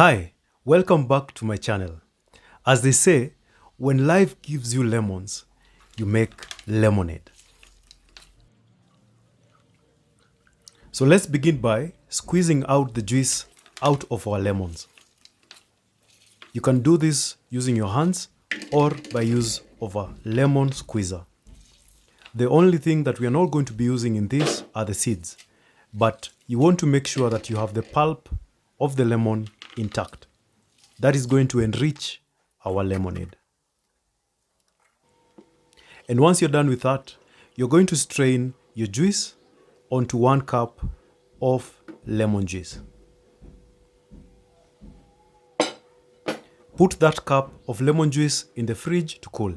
Hi, welcome back to my channel. As they say, when life gives you lemons, you make lemonade. So let's begin by squeezing out the juice out of our lemons. You can do this using your hands or by use of a lemon squeezer. The only thing that we are not going to be using in this are the seeds, but you want to make sure that you have the pulp of the lemon intact. That is going to enrich our lemonade. And once you're done with that, you're going to strain your juice onto 1 cup of lemon juice. Put that cup of lemon juice in the fridge to cool.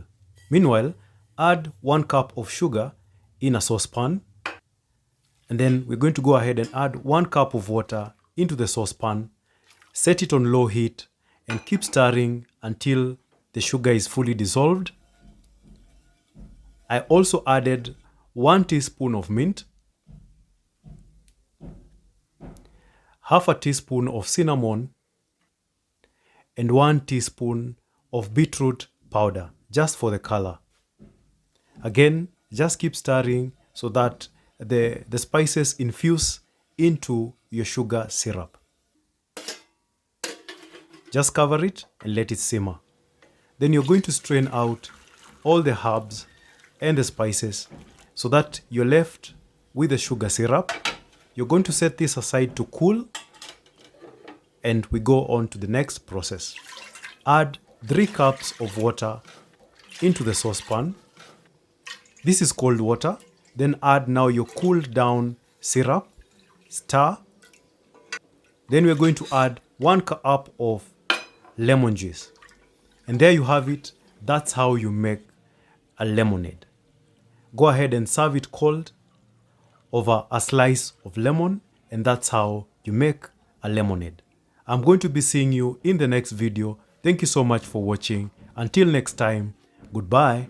Meanwhile, add 1 cup of sugar in a saucepan. And then we're going to go ahead and add 1 cup of water into the saucepan. Set it on low heat and keep stirring until the sugar is fully dissolved. I also added 1 teaspoon of mint, half a teaspoon of cinnamon, and 1 teaspoon of beetroot powder, just for the color. Again, just keep stirring so that the spices infuse into your sugar syrup. Just cover it and let it simmer. Then you're going to strain out all the herbs and the spices so that you're left with the sugar syrup. You're going to set this aside to cool, and we go on to the next process. Add 3 cups of water into the saucepan. This is cold water. Then add now your cooled down syrup. Stir. Then we're going to add 1 cup of lemon juice. And there you have it. That's how you make a lemonade. Go ahead and serve it cold over a slice of lemon, and that's how you make a lemonade. I'm going to be seeing you in the next video. Thank you so much for watching. Until next time, goodbye.